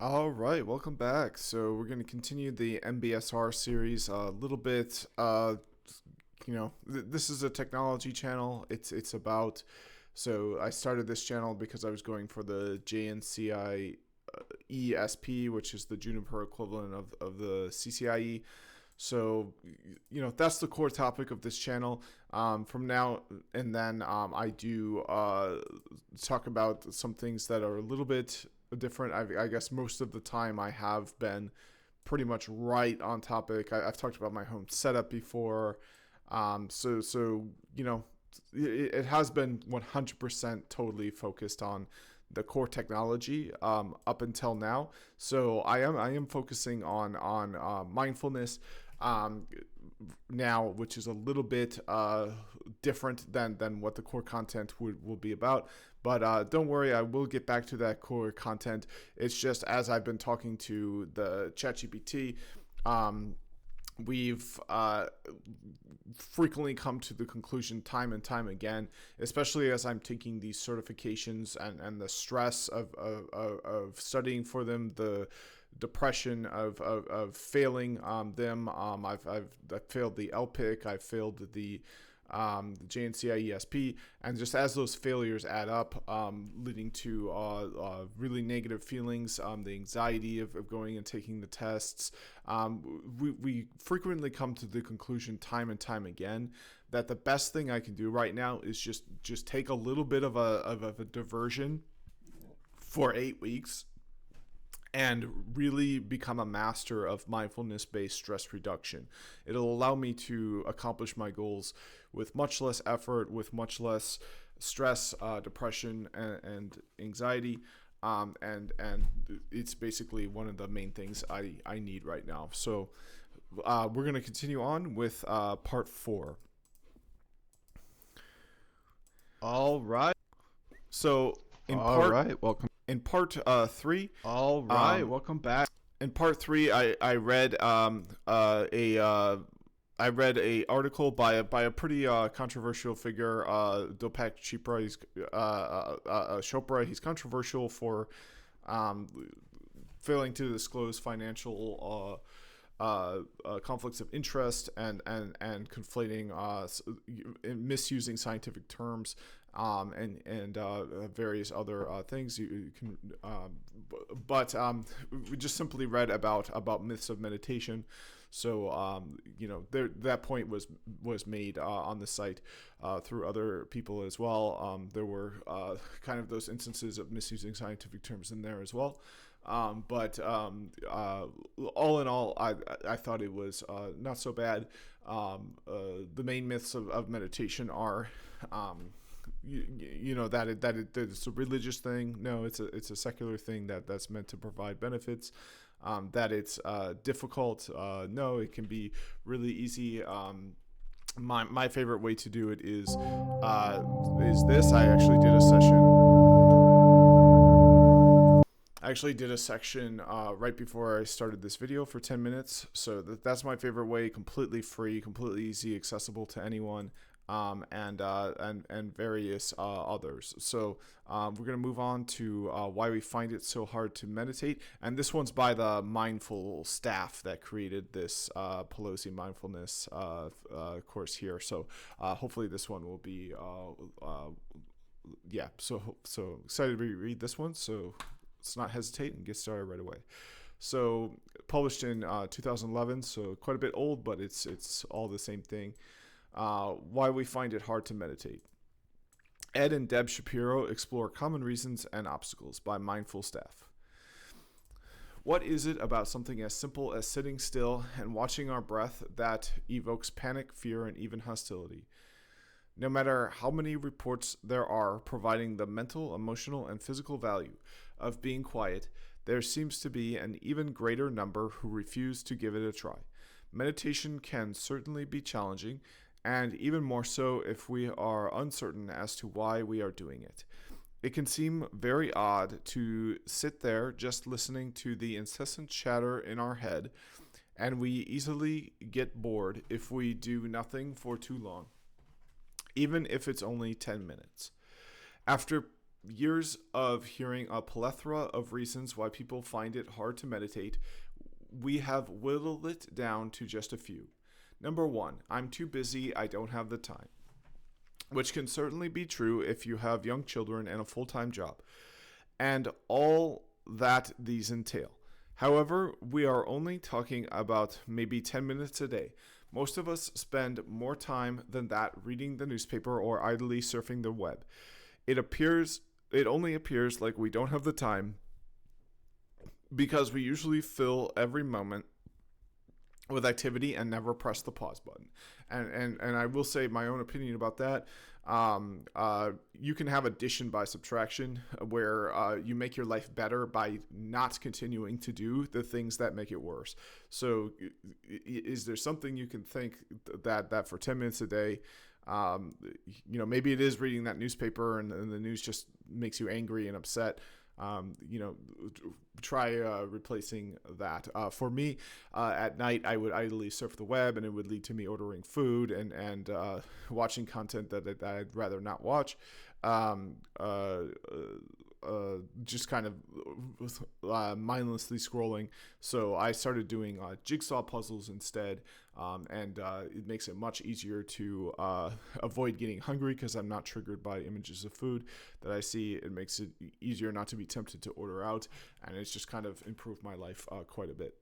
All right, welcome back. So we're going to continue the MBSR series a little bit. This is a technology channel. It's about. So I started this channel because I was going for the JNCI ESP, which is the Juniper equivalent of the CCIE. So, that's the core topic of this channel. From now and then, I do talk about some things that are a little bit different. I guess most of the time I have been pretty much right on topic. I've talked about my home setup before. So it has been 100% totally focused on the core technology up until now. So I am focusing on mindfulness um, now, which is a little bit different than what the core content will be about. But don't worry, I will get back to that core content. It's just as I've been talking to the ChatGPT, um, we've frequently come to the conclusion time and time again, especially as I'm taking these certifications and the stress of studying for them, the depression of failing them. I've failed the LPIC, I've failed the JNCI ESP, and just as those failures add up, leading to really negative feelings, the anxiety of going and taking the tests, we frequently come to the conclusion time and time again that the best thing I can do right now is just take a little bit of a diversion for 8 weeks and really become a master of mindfulness based stress reduction. It'll allow me to accomplish my goals with much less effort, with much less stress, depression, and anxiety. And it's basically one of the main things I need right now. So we're going to continue on with part four. All right. So in All part right. Welcome. in part three, All right. um, Welcome back. in part three, I read a I read a article by a pretty controversial figure, Deepak Chopra. Chopra. He's controversial for um, failing to disclose financial conflicts of interest and conflating misusing scientific terms and various other things you can but we just simply read about myths of meditation. So that point was made on the site through other people as well. There were kind of those instances of misusing scientific terms in there as well. But all in all, I thought it was not so bad. The main myths of meditation are, that it's a religious thing. No, it's a secular thing that's meant to provide benefits. That it's difficult. No, it can be really easy. My favorite way to do it is this. I actually did a section right before I started this video for 10 minutes. So that's my favorite way, completely free, completely easy, accessible to anyone, and various others. So we're going to move on to why we find it so hard to meditate. And this one's by the mindful staff that created this Pelosi mindfulness course here. So hopefully this one will be, yeah. So excited to read this one. So let's not hesitate and get started right away. So published in 2011, so quite a bit old, but it's all the same thing. Why we find it hard to meditate. Ed and Deb Shapiro explore common reasons and obstacles by mindful staff. What is it about something as simple as sitting still and watching our breath that evokes panic, fear, and even hostility? No matter how many reports there are providing the mental, emotional, and physical value of being quiet, there seems to be an even greater number who refuse to give it a try. Meditation can certainly be challenging, and even more so if we are uncertain as to why we are doing it. It can seem very odd to sit there just listening to the incessant chatter in our head, and we easily get bored if we do nothing for too long, even if it's only 10 minutes. After years of hearing a plethora of reasons why people find it hard to meditate, we have whittled it down to just a few. Number one, I'm too busy, I don't have the time. Which can certainly be true if you have young children and a full-time job, and all that these entail. However, we are only talking about maybe 10 minutes a day. Most of us spend more time than that reading the newspaper or idly surfing the web. It only appears like we don't have the time because we usually fill every moment with activity and never press the pause button. And I will say my own opinion about that. You can have addition by subtraction, where you make your life better by not continuing to do the things that make it worse. So is there something you can think that for 10 minutes a day, maybe it is reading that newspaper and the news just makes you angry and upset. Try replacing that. For me, at night, I would idly surf the web, and it would lead to me ordering food and watching content that I'd rather not watch. Just kind of mindlessly scrolling. So I started doing jigsaw puzzles instead, and it makes it much easier to avoid getting hungry because I'm not triggered by images of food that I see. It makes it easier not to be tempted to order out, and it's just kind of improved my life quite a bit.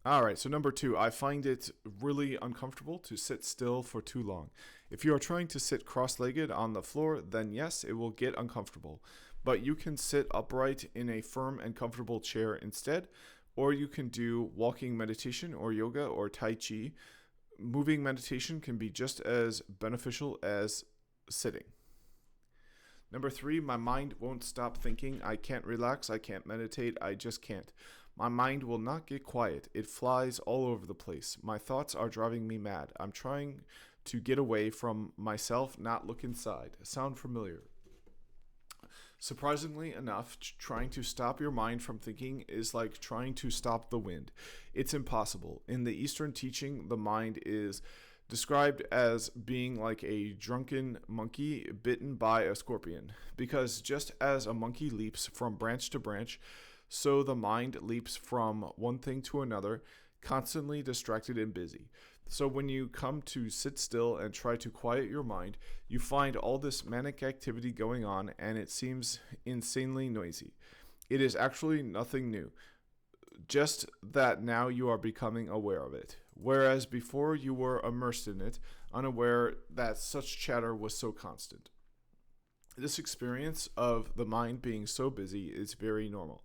All right, so number 2, I find it really uncomfortable to sit still for too long. If you are trying to sit cross-legged on the floor, then yes, it will get uncomfortable. But you can sit upright in a firm and comfortable chair instead, or you can do walking meditation or yoga or tai chi. Moving meditation can be just as beneficial as sitting. Number 3, my mind won't stop thinking. I can't relax, I can't meditate, I just can't. My mind will not get quiet. It flies all over the place. My thoughts are driving me mad. I'm trying to get away from myself, not look inside. Sound familiar? Surprisingly enough, trying to stop your mind from thinking is like trying to stop the wind. It's impossible. In the Eastern teaching, the mind is described as being like a drunken monkey bitten by a scorpion, because just as a monkey leaps from branch to branch, so the mind leaps from one thing to another, constantly distracted and busy. So when you come to sit still and try to quiet your mind, you find all this manic activity going on, and it seems insanely noisy. It is actually nothing new, just that now you are becoming aware of it, whereas before you were immersed in it, unaware that such chatter was so constant. This experience of the mind being so busy is very normal.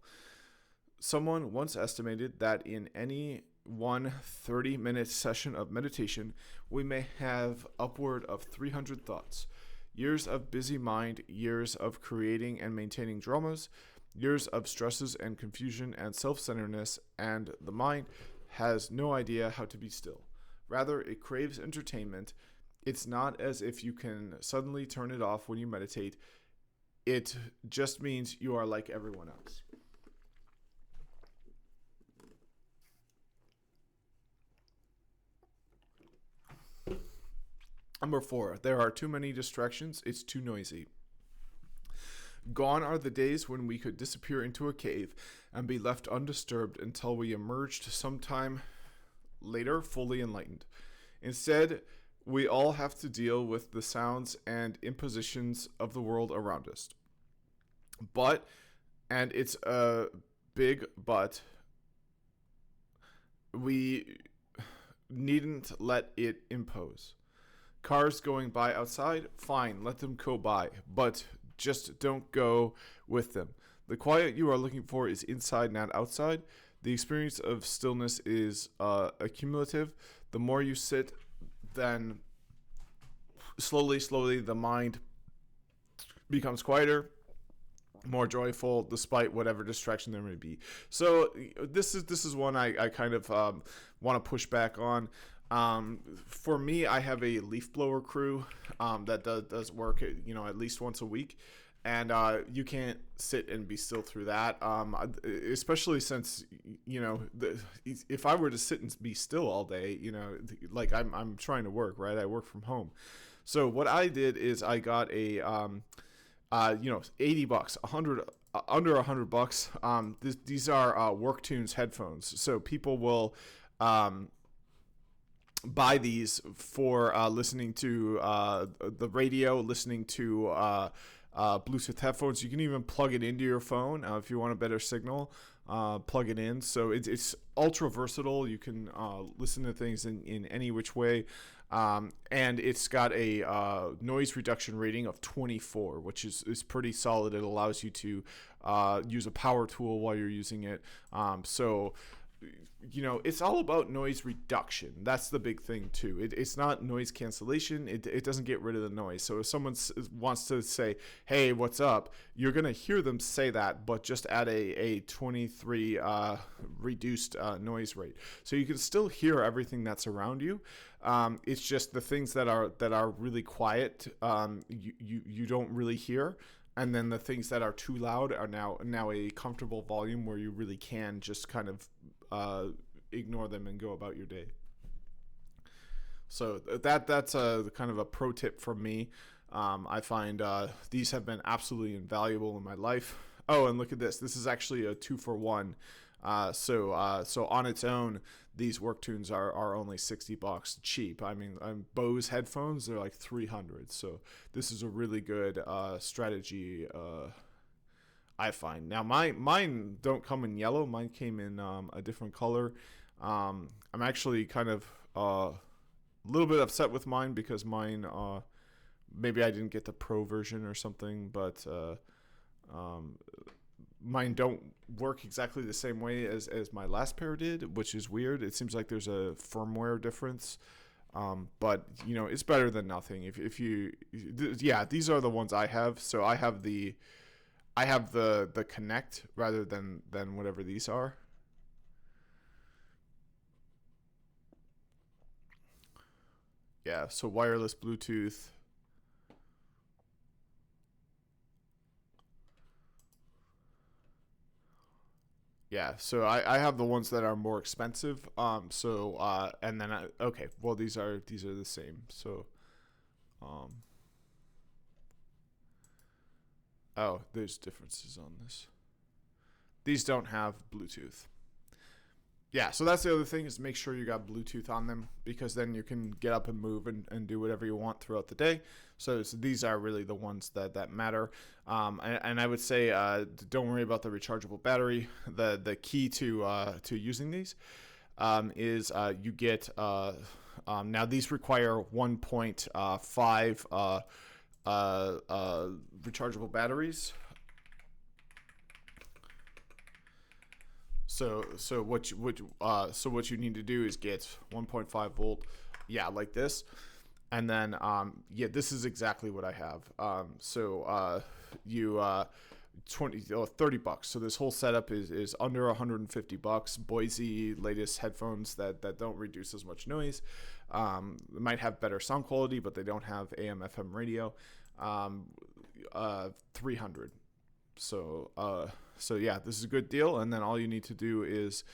Someone once estimated that in any one 30-minute session of meditation, we may have upward of 300 thoughts. Years of busy mind, years of creating and maintaining dramas, years of stresses and confusion and self-centeredness, and the mind has no idea how to be still. Rather, it craves entertainment. It's not as if you can suddenly turn it off when you meditate. It just means you are like everyone else. Number 4, there are too many distractions. It's too noisy. Gone are the days when we could disappear into a cave and be left undisturbed until we emerged sometime later fully enlightened. Instead, we all have to deal with the sounds and impositions of the world around us. But, and it's a big but, we needn't let it impose. Cars going by outside, fine, let them go by, but just don't go with them. The quiet you are looking for is inside, not outside. The experience of stillness is accumulative. The more you sit, then slowly the mind becomes quieter, more joyful, despite whatever distraction there may be. So this is one I kind of want to push back on. For me, I have a leaf blower crew that does work at least once a week, and you can't sit and be still through that, especially since if I were to sit and be still all day, like I'm trying to work, right? I work from home, So what I did is I got a $80, 100, under $100. These are WorkTunes headphones. So people will buy these for listening to the radio, listening to Bluetooth headphones. You can even plug it into your phone if you want a better signal. Plug it in. So it's ultra versatile. You can listen to things in any which way. And it's got a noise reduction rating of 24, which is pretty solid. It allows you to use a power tool while you're using it. It's all about noise reduction. That's the big thing too. It's not noise cancellation. It doesn't get rid of the noise. So if someone wants to say, hey, what's up? You're going to hear them say that, but just at a 23 reduced noise rate. So you can still hear everything that's around you. It's just the things that are really quiet, you don't really hear. And then the things that are too loud are now a comfortable volume where you really can just kind of ignore them and go about your day. So that's a kind of a pro tip from me. I find these have been absolutely invaluable in my life. Oh, and look at this. This is actually a 2-for-1. So on its own, these WorkTunes are only $60 cheap. I mean, Bose headphones, they're like $300. So this is a really good strategy. I find now mine don't come in yellow. Mine came in a different color. I'm actually kind of a little bit upset with mine because mine maybe I didn't get the pro version or something, but mine don't work exactly the same way as my last pair did, which is weird. It seems like there's a firmware difference. But it's better than nothing. If you these are the ones I have. So I have the Connect rather than whatever these are. Yeah, so wireless Bluetooth. Yeah, so I have the ones that are more expensive. And then well these are the same. So oh, there's differences on this. These don't have Bluetooth. Yeah, so that's the other thing is make sure you got Bluetooth on them because then you can get up and move and do whatever you want throughout the day. So these are really the ones that matter. And I would say don't worry about the rechargeable battery. The key to using these is you get now these require 1.5 rechargeable batteries. So what you need to do is get 1.5 volt, like this, and then this is exactly what I have. $30. So this whole setup is under $150. Boise latest headphones that don't reduce as much noise. They might have better sound quality, but they don't have AM/FM radio. 300. So yeah, this is a good deal. And then all you need to do is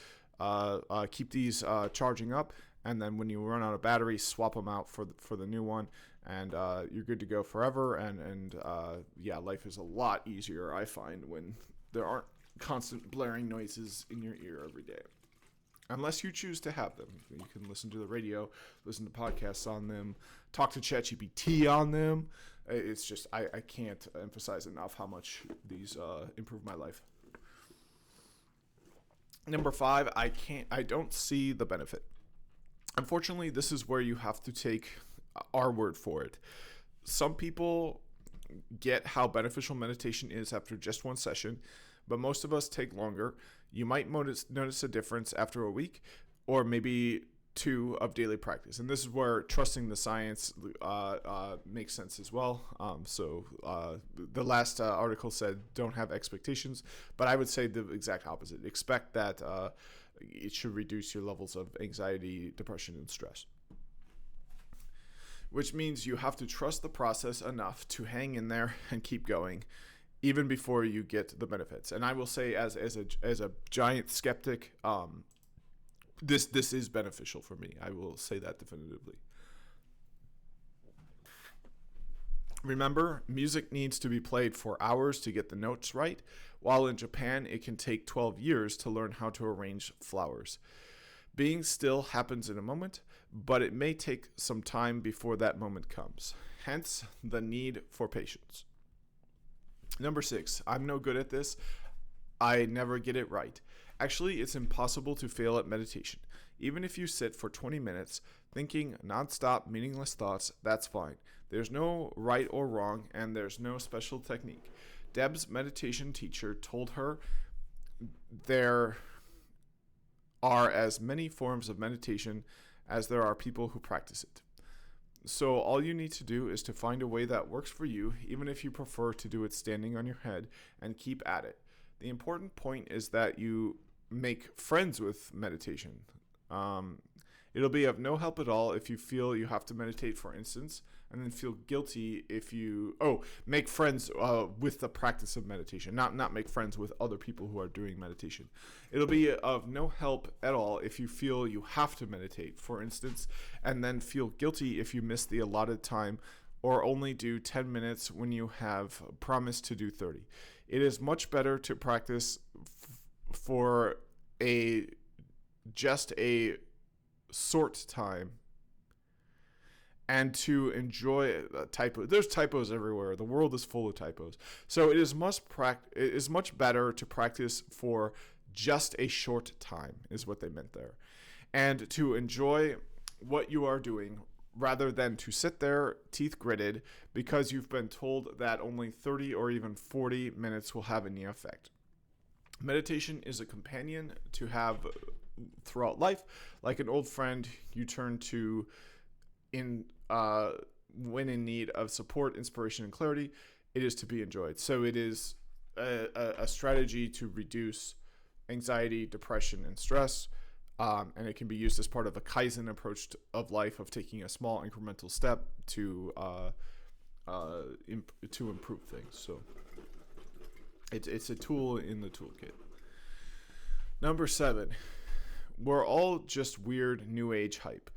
keep these charging up, and then when you run out of battery, swap them out for the new one, and you're good to go forever. And life is a lot easier, I find, when there aren't constant blaring noises in your ear every day. Unless you choose to have them. You can listen to the radio, listen to podcasts on them, talk to ChatGPT on them. It's just, I can't emphasize enough how much these improve my life. Number 5, I don't see the benefit. Unfortunately, this is where you have to take our word for it. Some people get how beneficial meditation is after just one session, but most of us take longer. You might notice a difference after a week or maybe 2 of daily practice. And this is where trusting the science makes sense as well. The last article said don't have expectations, but I would say the exact opposite. Expect that it should reduce your levels of anxiety, depression, and stress. Which means you have to trust the process enough to hang in there and keep going, even before you get the benefits. And I will say, as a giant skeptic, this is beneficial for me. I will say that definitively. Remember, music needs to be played for hours to get the notes right, while in Japan it can take 12 years to learn how to arrange flowers. Being still happens in a moment, but it may take some time before that moment comes. Hence, the need for patience. Number 6, I'm no good at this. I never get it right. Actually, it's impossible to fail at meditation. Even if you sit for 20 minutes thinking nonstop meaningless thoughts, that's fine. There's no right or wrong, and there's no special technique. Deb's meditation teacher told her there are as many forms of meditation as there are people who practice it. So all you need to do is to find a way that works for you, even if you prefer to do it standing on your head, and keep at it. The important point is that you make friends with meditation. It'll be of no help at all if you feel you have to meditate, for instance, and then feel guilty if you make friends with the practice of meditation, not make friends with other people who are doing meditation. It'll be of no help at all if you feel you have to meditate, for instance, and then feel guilty if you miss the allotted time or only do 10 minutes when you have promised to do 30. It is much better to practice for just a short time and to enjoy typo. There's typos everywhere. The world is full of typos. So it is much better to practice for just a short time, is what they meant there, and to enjoy what you are doing rather than to sit there teeth gritted because you've been told that only 30 or even 40 minutes will have any effect. Meditation is a companion to have throughout life, like an old friend you turn to when in need of support, inspiration, and clarity. It is to be enjoyed. So it is a strategy to reduce anxiety, depression, and stress, and it can be used as part of a Kaizen approach of life, of taking a small incremental step to improve things. So it's a tool in the toolkit. Number 7, we're all just weird New Age hype.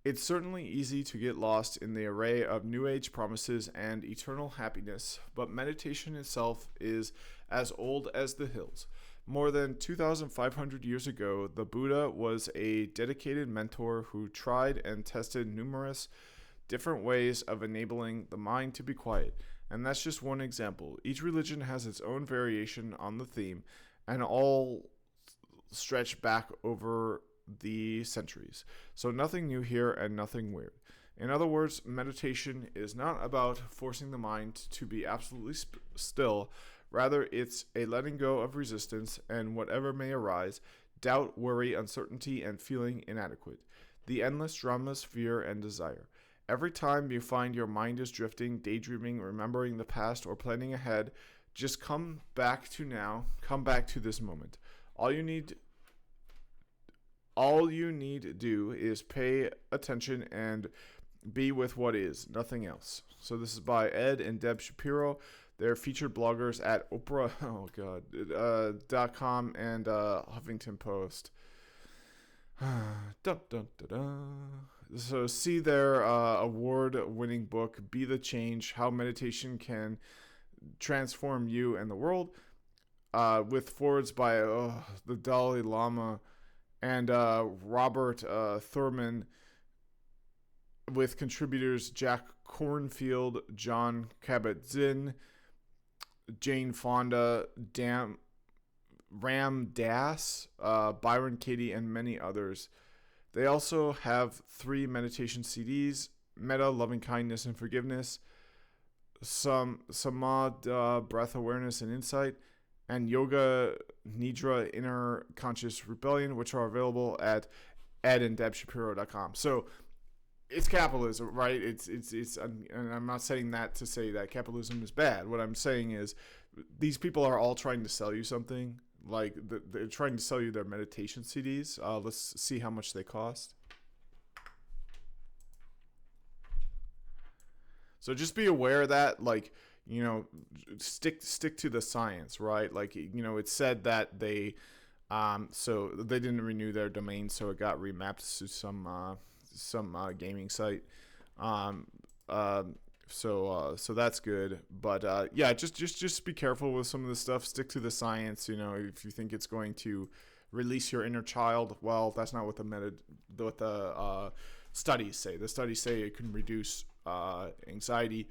It's certainly easy to get lost in the array of New Age promises and eternal happiness, but meditation itself is as old as the hills. More than 2,500 years ago, the Buddha was a dedicated mentor who tried and tested numerous different ways of enabling the mind to be quiet. And that's just one example. Each religion has its own variation on the theme, and all stretch back over the centuries. So nothing new here and nothing weird. In other words, meditation is not about forcing the mind to be absolutely still. Rather, it's a letting go of resistance and whatever may arise, doubt, worry, uncertainty, and feeling inadequate. The endless dramas, fear, and desire. Every time you find your mind is drifting, daydreaming, remembering the past, or planning ahead, just come back to now, come back to this moment. All you need to do is pay attention and be with what is, nothing else. So this is by Ed and Deb Shapiro. They're featured bloggers at Oprah.com and Huffington Post. Dun, dun, dun, dun. So see their award-winning book, Be the Change, How Meditation Can Transform You and the World, with forwards by the Dalai Lama and Robert Thurman, with contributors Jack Kornfield, John Kabat-Zinn, Jane Fonda, Ram Dass, Byron Katie, and many others. They also have 3 meditation CDs: Metta, Loving Kindness and Forgiveness, Samad, Breath Awareness and Insight, and Yoga Nidra, Inner Conscious Rebellion, which are available at edanddebshapiro.com. So it's capitalism, right? It's and I'm not saying that to say that capitalism is bad. What I'm saying is these people are all trying to sell you something. Like they're trying to sell you their meditation CDs. Let's see how much they cost. So just be aware that, like, you know, stick to the science, right? Like, you know, it said that they so they didn't renew their domain, so it got remapped to some gaming site. So that's good. But yeah, just be careful with some of this stuff. Stick to the science. If you think it's going to release your inner child, well, that's not what the studies say. The studies say it can reduce anxiety,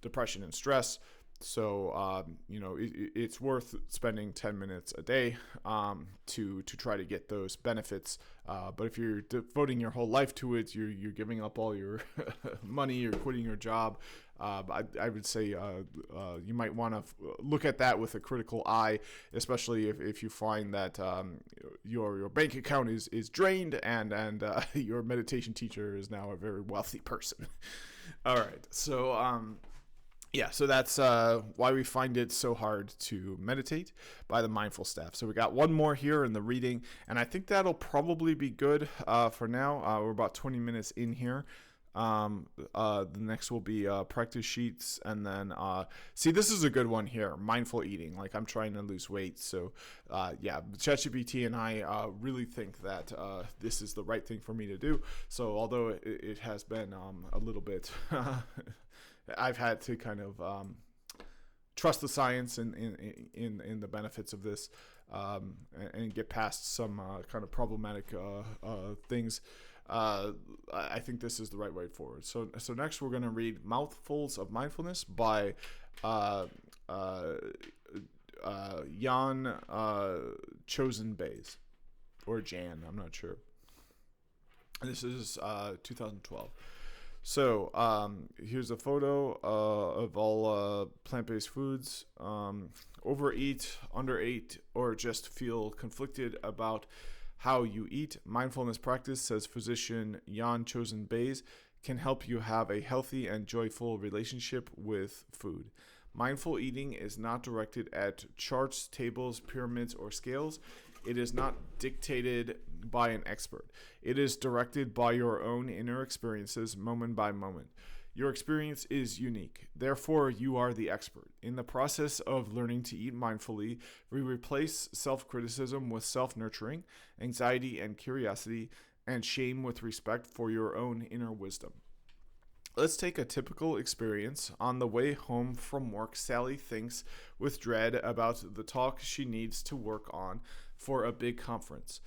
depression, and stress. So it's worth spending 10 minutes a day to try to get those benefits. But if you're devoting your whole life to it, you're giving up all your money, you're quitting your job. I would say you might want to look at that with a critical eye, especially if you find that your bank account is drained and your meditation teacher is now a very wealthy person. All right, so yeah, so that's why we find it so hard to meditate by the mindful staff. So we got one more here in the reading, and I think that'll probably be good for now. We're about 20 minutes in here. The next will be practice sheets, and then see, this is a good one here, mindful eating. Like, I'm trying to lose weight, so yeah, ChatGPT and I really think that this is the right thing for me to do. So although it has been a little bit I've had to kind of trust the science in the benefits of this, and get past some kind of problematic things. I think this is the right way forward. So next we're going to read Mouthfuls of Mindfulness by Jan Chosen Bays, or Jan, I'm not sure. This is 2012. So here's a photo of all plant-based foods. Overeat, undereat, or just feel conflicted about how you eat. Mindfulness practice, says physician Jan Chosen Bays, can help you have a healthy and joyful relationship with food. Mindful eating is not directed at charts, tables, pyramids, or scales. It is not dictated by an expert. It is directed by your own inner experiences, moment by moment. Your experience is unique. Therefore, you are the expert. In the process of learning to eat mindfully, we replace self-criticism with self-nurturing, anxiety and curiosity, and shame with respect for your own inner wisdom. Let's take a typical experience. On the way home from work, Sally thinks with dread about the talk she needs to work on for a big conference.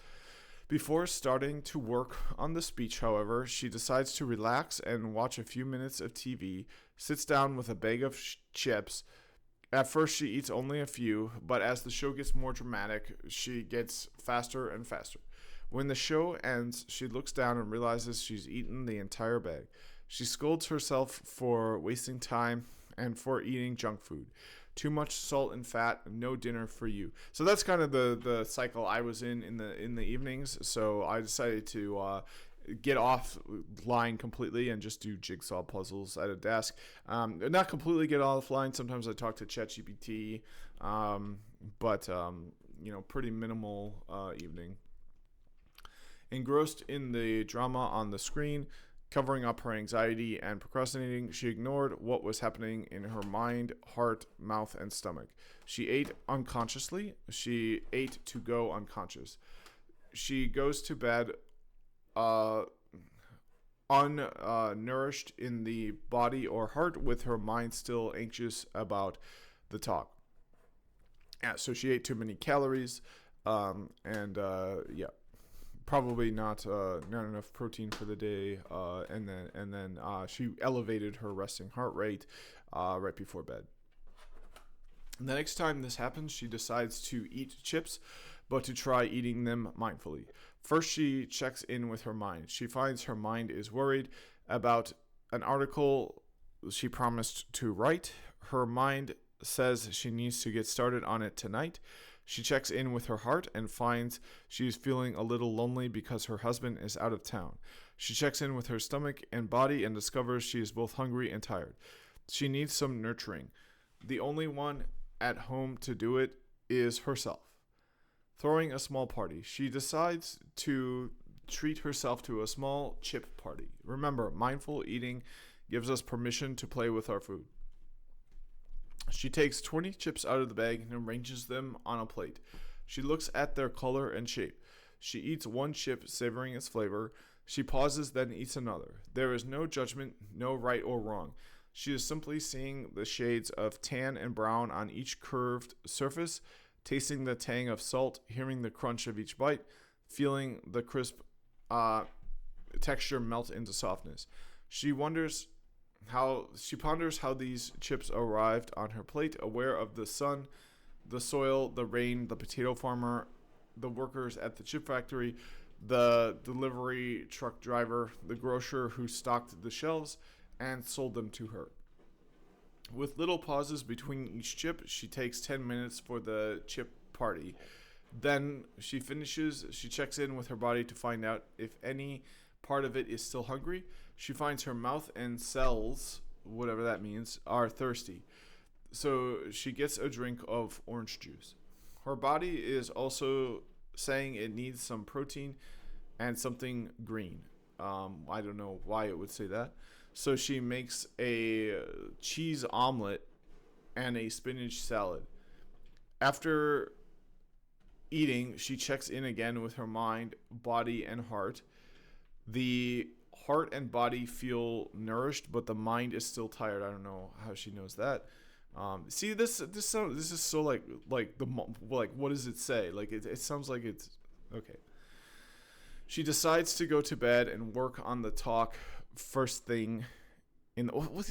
Before starting to work on the speech, however, she decides to relax and watch a few minutes of TV, sits down with a bag of chips. At first, she eats only a few, but as the show gets more dramatic, she gets faster and faster. When the show ends, she looks down and realizes she's eaten the entire bag. She scolds herself for wasting time and for eating junk food. Too much salt and fat, no dinner for you. So that's kind of the cycle I was in the evenings. So I decided to get offline completely and just do jigsaw puzzles at a desk. Not completely get offline. Sometimes I talk to ChatGPT, but pretty minimal evening. Engrossed in the drama on the screen, covering up her anxiety and procrastinating, she ignored what was happening in her mind, heart, mouth, and stomach. She ate unconsciously. She ate to go unconscious. She goes to bed unnourished in the body or heart, with her mind still anxious about the talk. Yeah, so she ate too many calories, probably not enough protein for the day, and then she elevated her resting heart rate right before bed. And the next time this happens, she decides to eat chips, but to try eating them mindfully. First, she checks in with her mind. She finds her mind is worried about an article she promised to write. Her mind says she needs to get started on it tonight. She checks in with her heart and finds she is feeling a little lonely because her husband is out of town. She checks in with her stomach and body and discovers she is both hungry and tired. She needs some nurturing. The only one at home to do it is herself. Throwing a small party. She decides to treat herself to a small chip party. Remember, mindful eating gives us permission to play with our food. She takes 20 chips out of the bag and arranges them on a plate. She looks at their color and shape. She eats one chip, savoring its flavor. She pauses, then eats another. There is no judgment, no right or wrong. She is simply seeing the shades of tan and brown on each curved surface, tasting the tang of salt, hearing the crunch of each bite, feeling the crisp texture melt into softness. She ponders how these chips arrived on her plate, aware of the sun, the soil, the rain, the potato farmer, the workers at the chip factory, the delivery truck driver, the grocer who stocked the shelves and sold them to her. With little pauses between each chip, she takes 10 minutes for the chip party. Then she checks in with her body to find out if any part of it is still hungry. She finds her mouth and cells, whatever that means, are thirsty. So she gets a drink of orange juice. Her body is also saying it needs some protein and something green. I don't know why it would say that. So she makes a cheese omelet and a spinach salad. After eating, she checks in again with her mind, body, and heart. The heart and body feel nourished, but the mind is still tired. I don't know how she knows that. See, this is so like what does it say? Like it sounds like it's okay. She decides to go to bed and work on the talk first thing.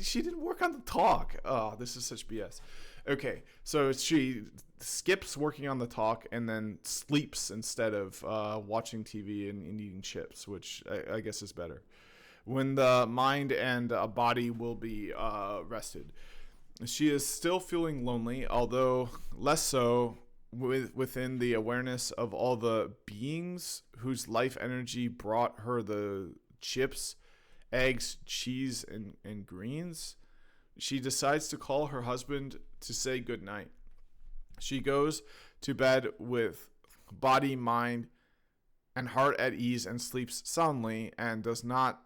She didn't work on the talk. Oh, this is such BS. Okay, so she skips working on the talk and then sleeps instead of watching TV and eating chips, which I guess is better. When the mind and body will be rested. She is still feeling lonely, although less so within the awareness of all the beings whose life energy brought her the chips, eggs, cheese, and greens. She decides to call her husband to say goodnight. She goes to bed with body, mind, and heart at ease and sleeps soundly and does not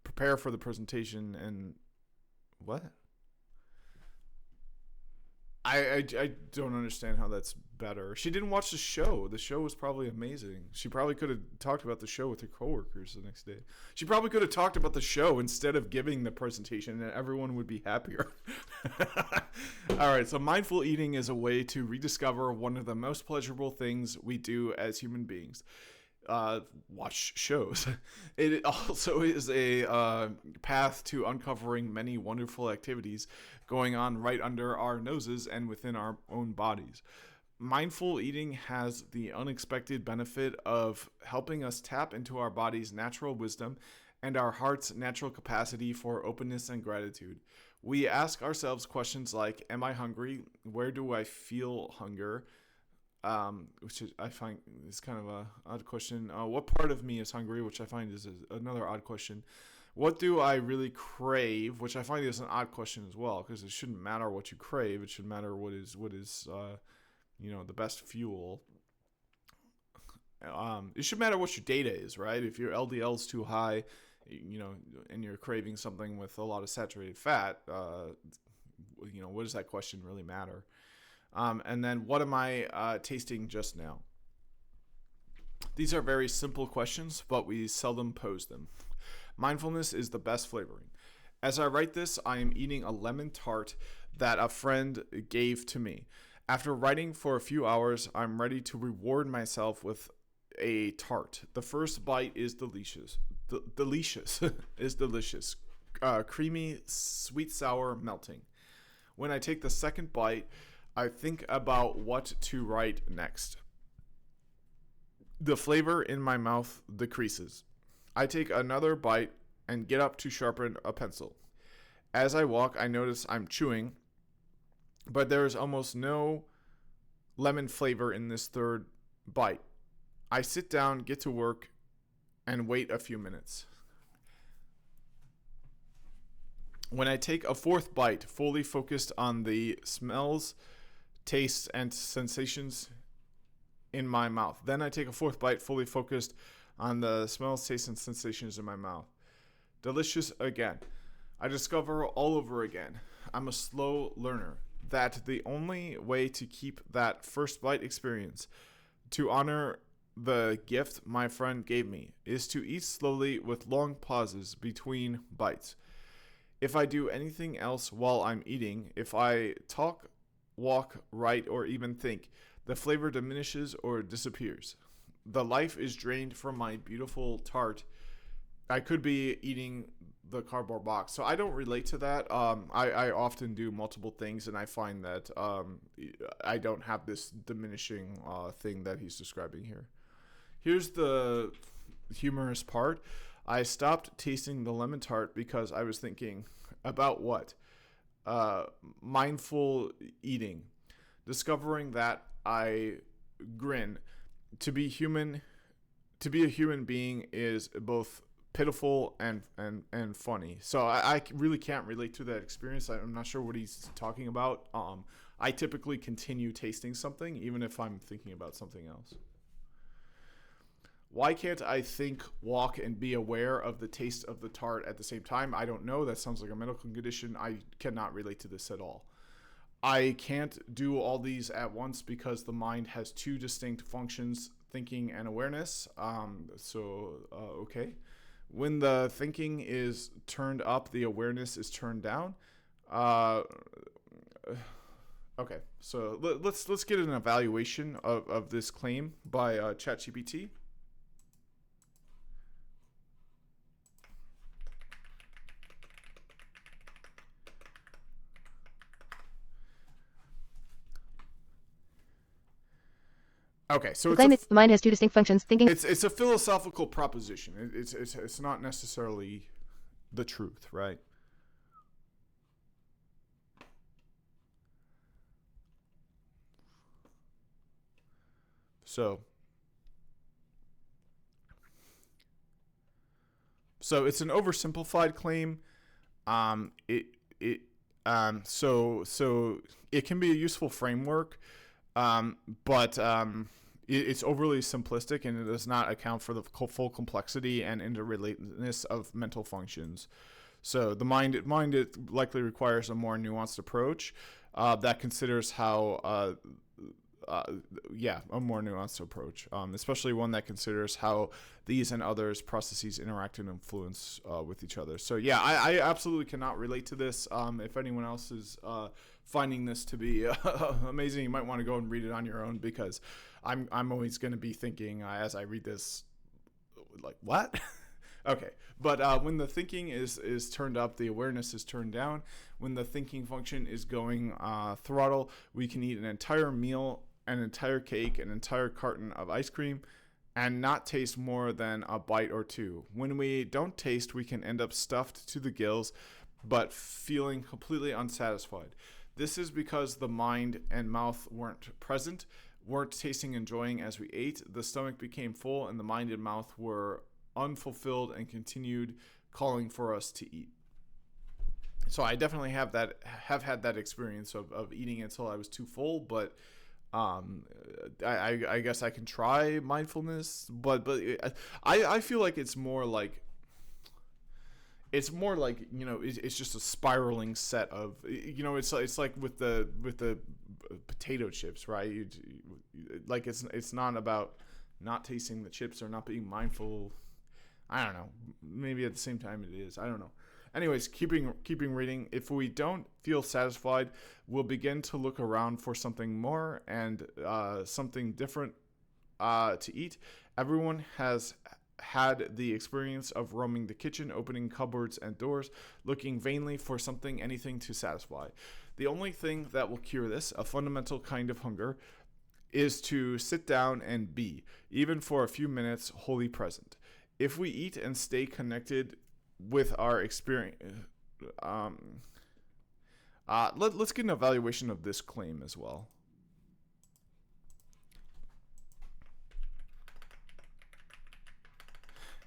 prepare for the presentation and what? I don't understand how that's better. She didn't watch the show. The show was probably amazing. She probably could have talked about the show with her coworkers the next day. She probably could have talked about the show instead of giving the presentation, and everyone would be happier. All right, so mindful eating is a way to rediscover one of the most pleasurable things we do as human beings. Watch shows. It also is a path to uncovering many wonderful activities going on right under our noses and within our own bodies. Mindful eating has the unexpected benefit of helping us tap into our body's natural wisdom and our heart's natural capacity for openness and gratitude. We ask ourselves questions like, am I hungry? Where do I feel hunger? Which I find is kind of a odd question. What part of me is hungry? Which I find is another odd question. What do I really crave? Which I find is an odd question as well, because it shouldn't matter what you crave. It should matter what is the best fuel. It should matter what your data is, right? If your LDL is too high, and you're craving something with a lot of saturated fat, what does that question really matter? And then what am I tasting just now? These are very simple questions, but we seldom pose them. Mindfulness is the best flavoring. As I write this, I am eating a lemon tart that a friend gave to me. After writing for a few hours, I'm ready to reward myself with a tart. The first bite is delicious. Delicious. Creamy, sweet, sour, melting. When I take the second bite, I think about what to write next. The flavor in my mouth decreases. I take another bite and get up to sharpen a pencil. As I walk, I notice I'm chewing, but there is almost no lemon flavor in this third bite. I sit down, get to work, and wait a few minutes. When I take a fourth bite, fully focused on the smells, tastes, and sensations in my mouth. Then I take a fourth bite, fully focused on the smells, tastes, and sensations in my mouth. Delicious again. I discover all over again. I'm a slow learner. That the only way to keep that first bite experience, to honor the gift my friend gave me, is to eat slowly with long pauses between bites. if I do anything else while I'm eating, if I talk, walk, write, or even think, the flavor diminishes or disappears. The life is drained from my beautiful tart. I could be eating the cardboard box. So I don't relate to that. I often do multiple things, and I find that I don't have this diminishing thing that he's describing here. Here's the humorous part. I stopped tasting the lemon tart because I was thinking about what? Mindful eating. Discovering that I grin. To be a human being is both pitiful and funny. So I really can't relate to that experience. I'm not sure what he's talking about. I typically continue tasting something even if I'm thinking about something else. Why can't I think, walk, and be aware of the taste of the tart at the same time? I don't know. That sounds like a medical condition. I cannot relate to this at all. I can't do all these at once because the mind has two distinct functions, thinking and awareness. Okay. When the thinking is turned up, the awareness is turned down. Okay, so let's get an evaluation of this claim by ChatGPT. Okay, so the claim is the mind has two distinct functions: thinking. It's a philosophical proposition. It's not necessarily the truth, right? So it's an oversimplified claim. So it can be a useful framework, but it's overly simplistic and it does not account for the full complexity and interrelatedness of mental functions. So the mind it likely requires a more nuanced approach that considers how a more nuanced approach, especially one that considers how these and others processes interact and influence with each other. So yeah, I absolutely cannot relate to this. If anyone else is finding this to be amazing, you might want to go and read it on your own, because I'm always going to be thinking as I read this, like, what? Okay, but when the thinking is turned up, the awareness is turned down. When the thinking function is going throttle, we can eat an entire meal, an entire cake, an entire carton of ice cream, and not taste more than a bite or two. When we don't taste, we can end up stuffed to the gills, but feeling completely unsatisfied. This is because the mind and mouth weren't present, weren't tasting, enjoying as we ate. The stomach became full, and the mind and mouth were unfulfilled and continued calling for us to eat. So I definitely have had that experience of eating until I was too full, but I guess I can try mindfulness, but I feel like it's more like it's just a spiraling set of, it's like with the potato chips, right? Like it's not about not tasting the chips or not being mindful. I don't know. Maybe at the same time it is. I don't know. Anyways, keeping reading. If we don't feel satisfied, we'll begin to look around for something more and something different to eat. Everyone has had the experience of roaming the kitchen, opening cupboards and doors, looking vainly for something, anything to satisfy. The only thing that will cure this, a fundamental kind of hunger, is to sit down and be, even for a few minutes, wholly present. If we eat and stay connected with our experience, let's get an evaluation of this claim as well.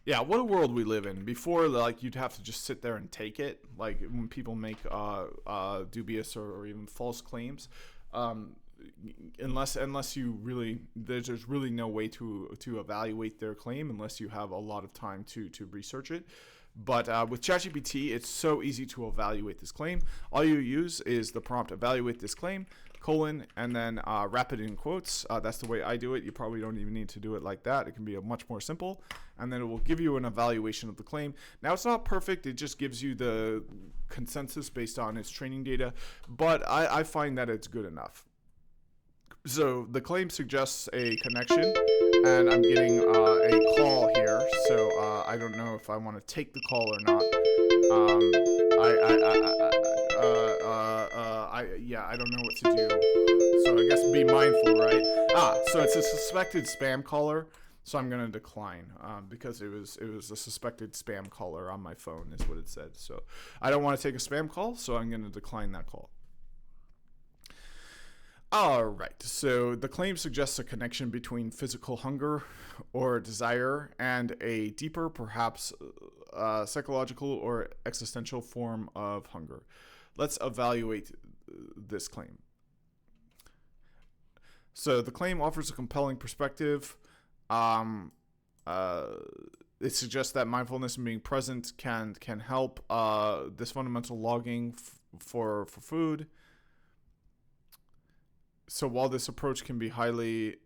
Yeah, what a world we live in. Before, like, you'd have to just sit there and take it. Like, when people make dubious or even false claims, unless you really, there's really no way to evaluate their claim unless you have a lot of time to research it. But with ChatGPT, it's so easy to evaluate this claim. All you use is the prompt "evaluate this claim." colon, and then wrap it in quotes. That's the way I do it. You probably don't even need to do it like that. It can be a much more simple, and then it will give you an evaluation of the claim. Now, it's not perfect. It just gives you the consensus based on its training data, but I find that it's good enough. So the claim suggests a connection, and I'm getting a call here, so I don't know if I want to take the call or not. I don't know what to do. So I guess be mindful, right? So it's a suspected spam caller, so I'm gonna decline because it was a suspected spam caller on my phone, is what it said. So I don't want to take a spam call, so I'm gonna decline that call. All right, so the claim suggests a connection between physical hunger or desire and a deeper, perhaps psychological or existential form of hunger. Let's evaluate this claim. So the claim offers a compelling perspective. It suggests that mindfulness and being present can help this fundamental logging for food. So while this approach can be highly,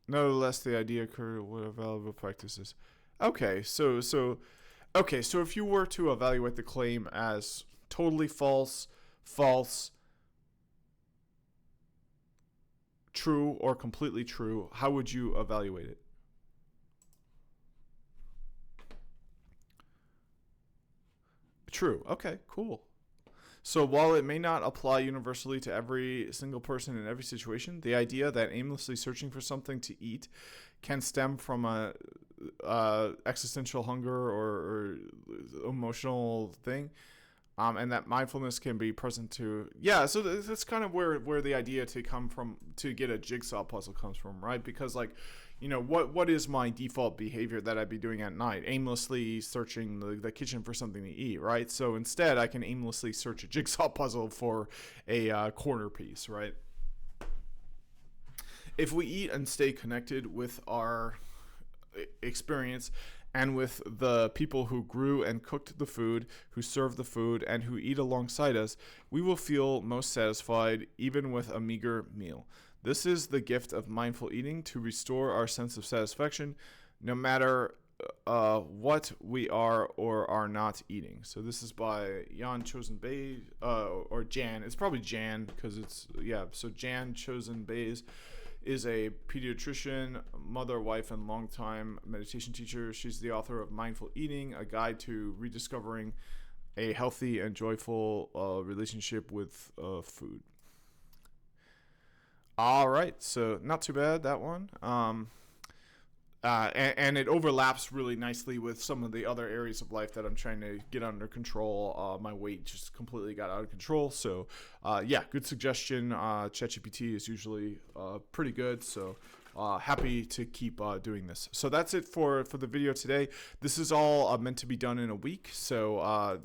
nevertheless, the idea occurred what are valuable practices. Okay, so if you were to evaluate the claim as totally false, true, or completely true, how would you evaluate it? True. Okay, cool. So while it may not apply universally to every single person in every situation, the idea that aimlessly searching for something to eat can stem from a existential hunger or emotional thing, and that mindfulness can be present to, so that's kind of where the idea to get a jigsaw puzzle comes from, right? Because like, what is my default behavior that I'd be doing at night? Aimlessly searching the kitchen for something to eat, right? So instead, I can aimlessly search a jigsaw puzzle for a corner piece, right? If we eat and stay connected with our experience and with the people who grew and cooked the food, who served the food, and who eat alongside us, we will feel most satisfied even with a meager meal. This is the gift of mindful eating, to restore our sense of satisfaction no matter what we are or are not eating. So this is by Jan Chosen Bays, or Jan. It's probably Jan because it's, so Jan Chosen Bays is a pediatrician, mother, wife, and longtime meditation teacher. She's the author of Mindful Eating, a guide to rediscovering a healthy and joyful relationship with food. All right, so not too bad, that one. And it overlaps really nicely with some of the other areas of life that I'm trying to get under control. My weight just completely got out of control. So, good suggestion. ChatGPT is usually pretty good. So, happy to keep doing this. So that's it for the video today. This is all meant to be done in a week. So,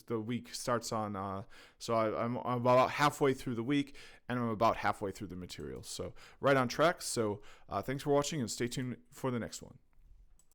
the week starts on, I'm about halfway through the week, and I'm about halfway through the material. So right on track. So thanks for watching, and stay tuned for the next one.